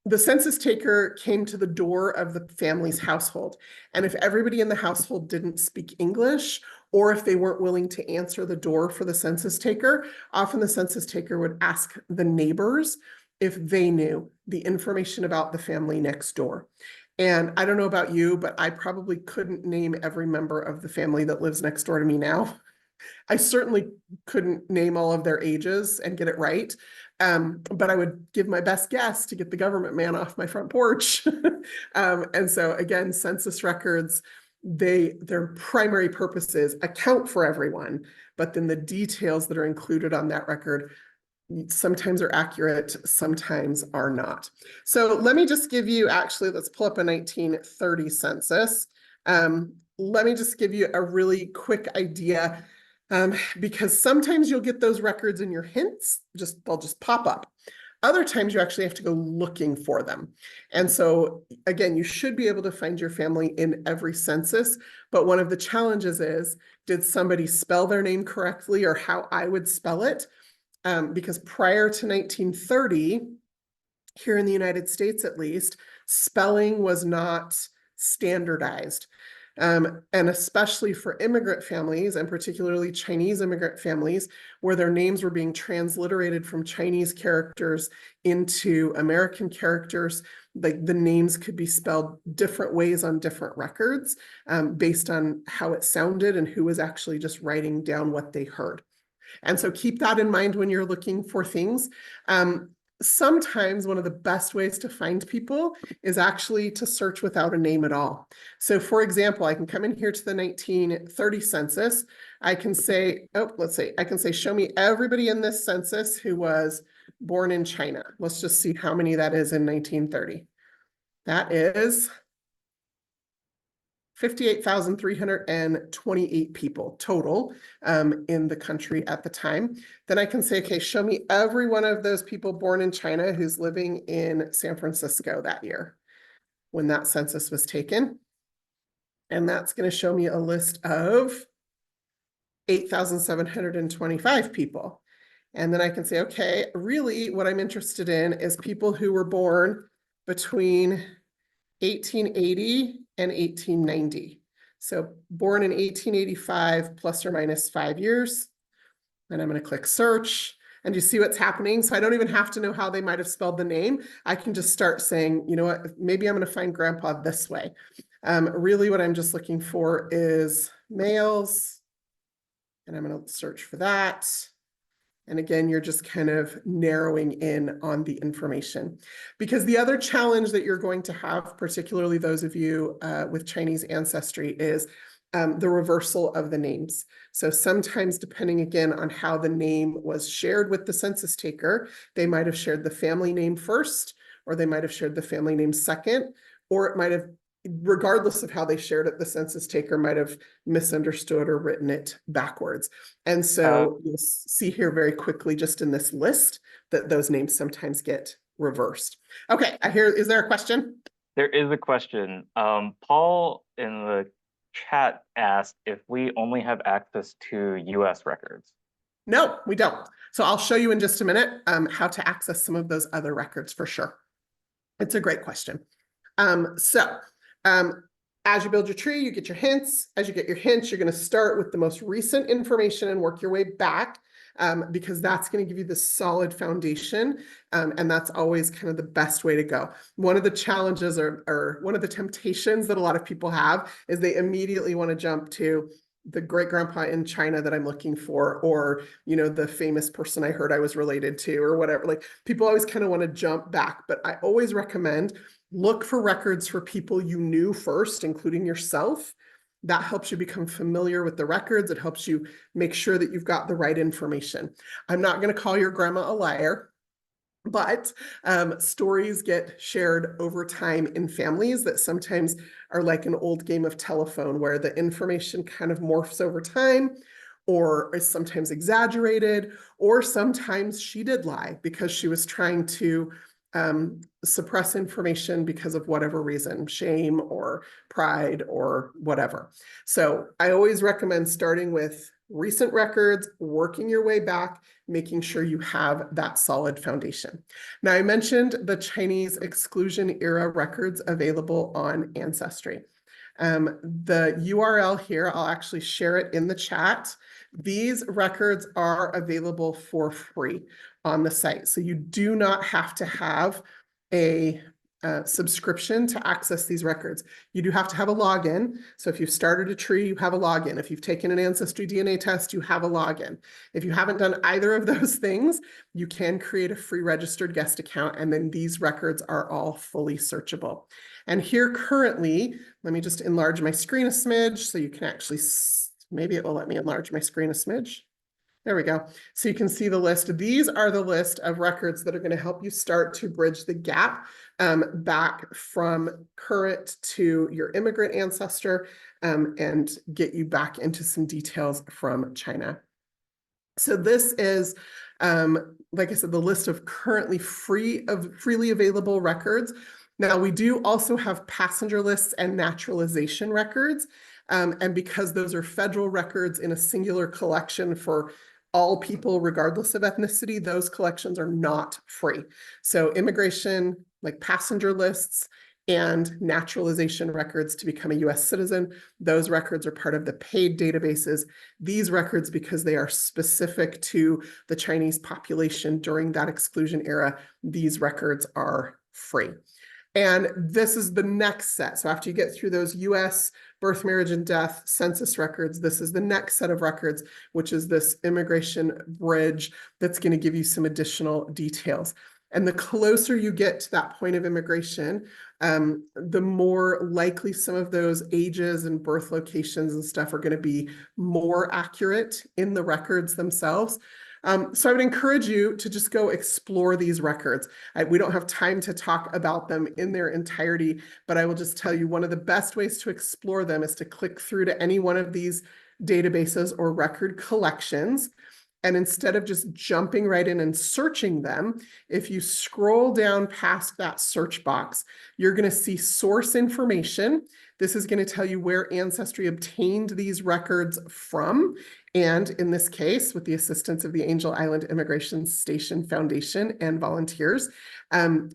the census taker came to the door of the family's household. And if everybody in the household didn't speak English, or if they weren't willing to answer the door for the census taker, often the census taker would ask the neighbors if they knew the information about the family next door. And I don't know about you, but I probably couldn't name every member of the family that lives next door to me now. I certainly couldn't name all of their ages and get it right. But I would give my best guess to get the government man off my front porch. And so again, census records, their primary purpose is account for everyone, but then the details that are included on that record sometimes are accurate, sometimes are not. So let me just give you, actually, let's pull up a 1930 census. Let me just give you a really quick idea, because sometimes you'll get those records in your hints, they'll just pop up. Other times you actually have to go looking for them. And so again, you should be able to find your family in every census, but one of the challenges is, did somebody spell their name correctly, or how I would spell it? Because prior to 1930, here in the United States at least, spelling was not standardized. And especially for immigrant families, and particularly Chinese immigrant families, where their names were being transliterated from Chinese characters into American characters, like the names could be spelled different ways on different records, based on how it sounded and who was actually just writing down what they heard. And so keep that in mind when you're looking for things. Sometimes one of the best ways to find people is actually to search without a name at all. So for example, I can come in here to the 1930 census. I can say, I can say, show me everybody in this census who was born in China. Let's just see how many that is in 1930. That is 58,328 people total in the country at the time. Then I can say, okay, show me every one of those people born in China who's living in San Francisco that year when that census was taken. And that's going to show me a list of 8,725 people. And then I can say, okay, really what I'm interested in is people who were born between 1880 and 1890. So born in 1885, plus or minus 5 years. And I'm going to click search, and you see what's happening. So I don't even have to know how they might have spelled the name. I can just start saying, you know what, maybe I'm going to find grandpa this way. Really what I'm just looking for is males, and I'm going to search for that. And again, you're just kind of narrowing in on the information. Because the other challenge that you're going to have, particularly those of you with Chinese ancestry, is the reversal of the names. So sometimes, depending again on how the name was shared with the census taker, they might have shared the family name first, or they might have shared the family name second, or it might have, regardless of how they shared it, the census taker might have misunderstood or written it backwards. And so you'll see here very quickly, just in this list, that those names sometimes get reversed. Okay, I hear, is there a question? There is a question. Paul in the chat asked if we only have access to US records. No, we don't. So I'll show you in just a minute how to access some of those other records for sure. It's a great question. As you build your tree, you get your hints. As you get your hints, you're going to start with the most recent information and work your way back, because that's going to give you the solid foundation. And that's always kind of the best way to go. One of the challenges or one of the temptations that a lot of people have is they immediately want to jump to the great grandpa in China that I'm looking for, or, you know, the famous person I heard I was related to, or whatever. Like, people always kind of want to jump back, but I always recommend look for records for people you knew first, including yourself. That helps you become familiar with the records. It helps you make sure that you've got the right information. I'm not going to call your grandma a liar, but stories get shared over time in families that sometimes are like an old game of telephone, where the information kind of morphs over time, or is sometimes exaggerated, or sometimes she did lie because she was trying to suppress information because of whatever reason, shame or pride or whatever. So I always recommend starting with recent records, working your way back, making sure you have that solid foundation. Now, I mentioned the Chinese exclusion era records available on Ancestry. The URL here, I'll actually share it in the chat. These records are available for free on the site. So you do not have to have a subscription to access these records. You do have to have a login. So if you've started a tree, you have a login. If you've taken an Ancestry DNA test, you have a login. If you haven't done either of those things, you can create a free registered guest account, and then these records are all fully searchable. And here currently, let me just enlarge my screen a smidge so you can actually, maybe it will let me enlarge my screen a smidge. There we go. So you can see the list. These are the list of records that are going to help you start to bridge the gap back from current to your immigrant ancestor, and get you back into some details from China. So this is, like I said, the list of currently freely available records. Now, we do also have passenger lists and naturalization records. And because those are federal records in a singular collection for all people, regardless of ethnicity, those collections are not free. So immigration, like passenger lists, and naturalization records to become a US citizen, those records are part of the paid databases. These records, because they are specific to the Chinese population during that exclusion era, these records are free. And this is the next set. So after you get through those US birth, marriage, and death census records, this is the next set of records, which is this immigration bridge that's going to give you some additional details. And the closer you get to that point of immigration, the more likely some of those ages and birth locations and stuff are going to be more accurate in the records themselves. So I would encourage you to just go explore these records. We don't have time to talk about them in their entirety, but I will just tell you one of the best ways to explore them is to click through to any one of these databases or record collections. And instead of just jumping right in and searching them, if you scroll down past that search box, you're going to see source information. This is going to tell you where Ancestry obtained these records from. And in this case, with the assistance of the Angel Island Immigration Station Foundation and volunteers,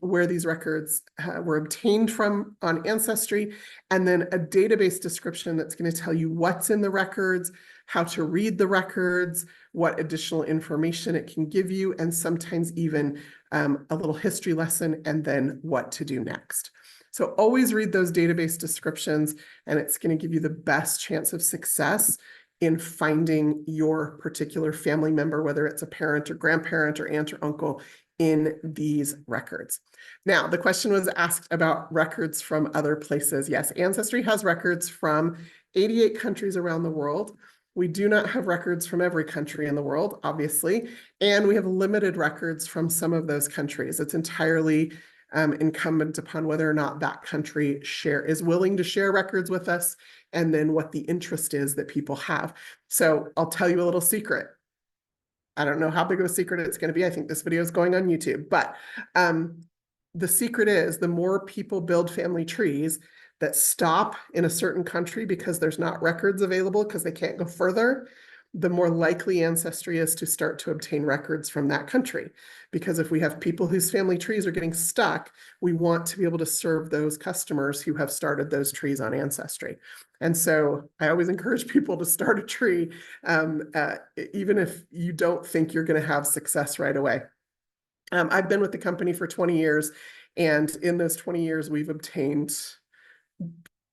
where these records were obtained from on Ancestry, and then a database description that's going to tell you what's in the records, how to read the records, what additional information it can give you, and sometimes even a little history lesson, and then what to do next. So always read those database descriptions, and it's going to give you the best chance of success in finding your particular family member, whether it's a parent or grandparent or aunt or uncle, in these records. Now, the question was asked about records from other places. Yes, Ancestry has records from 88 countries around the world. We do not have records from every country in the world, obviously, and we have limited records from some of those countries. It's entirely incumbent upon whether or not that country is willing to share records with us, and then what the interest is that people have. So I'll tell you a little secret. I don't know how big of a secret it's going to be. I think this video is going on YouTube, but the secret is the more people build family trees that stop in a certain country because there's not records available because they can't go further, the more likely Ancestry is to start to obtain records from that country. Because if we have people whose family trees are getting stuck, we want to be able to serve those customers who have started those trees on Ancestry. And so I always encourage people to start a tree, even if you don't think you're going to have success right away. I've been with the company for 20 years, and in those 20 years, we've obtained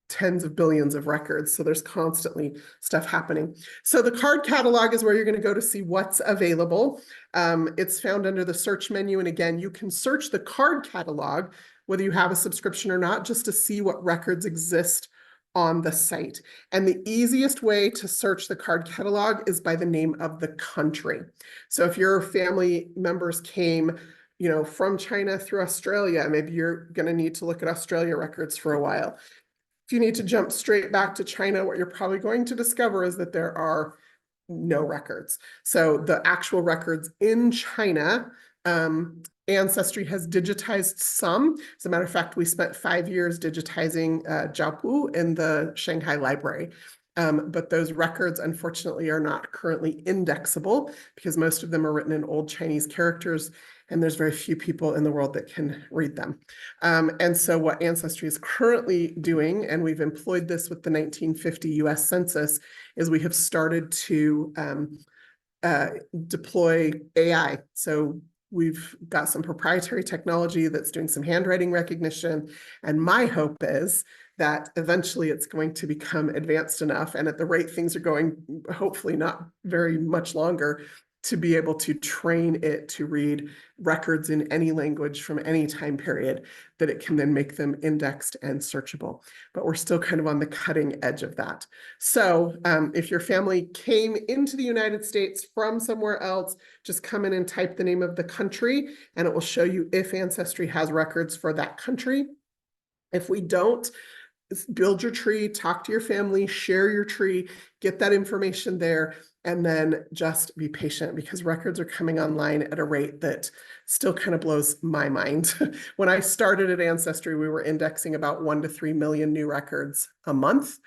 tens of billions of records. So there's constantly stuff happening. So the card catalog is where you're going to go to see what's available. It's found under the search menu. And again, you can search the card catalog, whether you have a subscription or not, just to see what records exist on the site. And the easiest way to search the card catalog is by the name of the country. So if your family members came, from China through Australia, maybe you're going to need to look at Australia records for a while. If you need to jump straight back to China, what you're probably going to discover is that there are no records. So the actual records in China, Ancestry has digitized some. As a matter of fact, we spent 5 years digitizing Jiapu in the Shanghai Library. But those records, unfortunately, are not currently indexable because most of them are written in old Chinese characters, and there's very few people in the world that can read them. And so what Ancestry is currently doing, and we've employed this with the 1950 US Census, is we have started to deploy AI. So we've got some proprietary technology that's doing some handwriting recognition. And my hope is that eventually it's going to become advanced enough, and at the rate things are going, hopefully not very much longer, to be able to train it to read records in any language from any time period, that it can then make them indexed and searchable. But we're still kind of on the cutting edge of that. So if your family came into the United States from somewhere else, just come in and type the name of the country, and it will show you if Ancestry has records for that country. If we don't, build your tree, talk to your family, share your tree, get that information there, and then just be patient, because records are coming online at a rate that still kind of blows my mind. When I started at Ancestry, we were indexing about 1 to 3 million new records a month.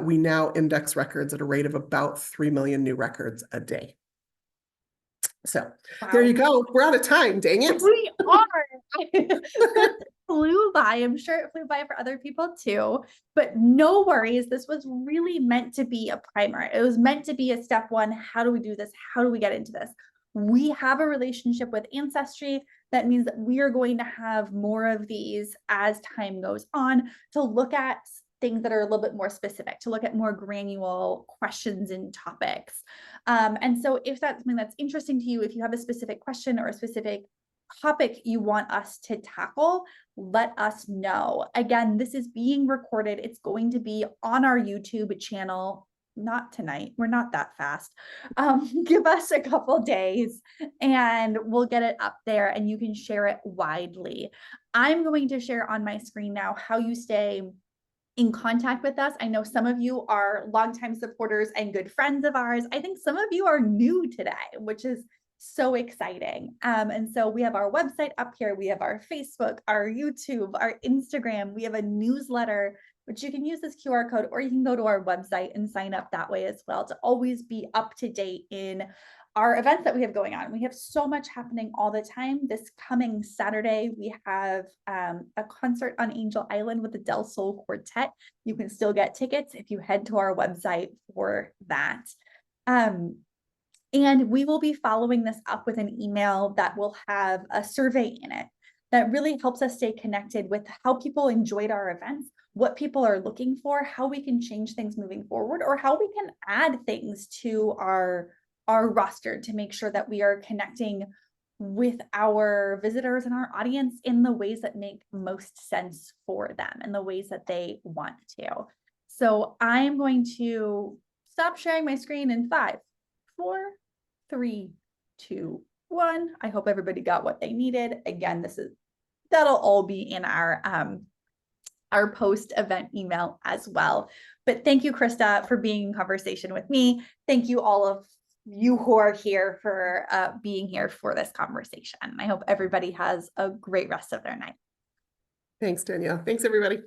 We now index records at a rate of about 3 million new records a day. So there you go. We're out of time, dang it. We are. Flew by. I'm sure it flew by for other people too, but no worries. This was really meant to be a primer. It was meant to be a step one. How do we do this? How do we get into this? We have a relationship with Ancestry. That means that we are going to have more of these as time goes on, to look at things that are a little bit more specific, to look at more granular questions and topics. And so if that's something that's interesting to you, if you have a specific question or a specific topic you want us to tackle, let us know. Again, this is being recorded. It's going to be on our YouTube channel. Not tonight. We're not that fast. Give us a couple days and we'll get it up there and you can share it widely. I'm going to share on my screen now how you stay in contact with us. I know some of you are longtime supporters and good friends of ours. I think some of you are new today, which is so exciting. And so we have our website up here. We have our Facebook, our YouTube, our Instagram. We have a newsletter, which you can use this QR code, or you can go to our website and sign up that way as well, to always be up to date in our events that we have going on. We have so much happening all the time. This coming Saturday, we have a concert on Angel Island with the Del Sol Quartet. You can still get tickets if you head to our website for that. And we will be following this up with an email that will have a survey in it that really helps us stay connected with how people enjoyed our events, what people are looking for, how we can change things moving forward, or how we can add things to our roster to make sure that we are connecting with our visitors and our audience in the ways that make most sense for them and the ways that they want to. So I'm going to stop sharing my screen in 5, 4, 3, 2, 1. I hope everybody got what they needed. Again, that'll all be in our post-event email as well. But thank you, Crista, for being in conversation with me. Thank you all of you who are here for being here for this conversation. I hope everybody has a great rest of their night. Thanks, Danielle. Thanks, everybody.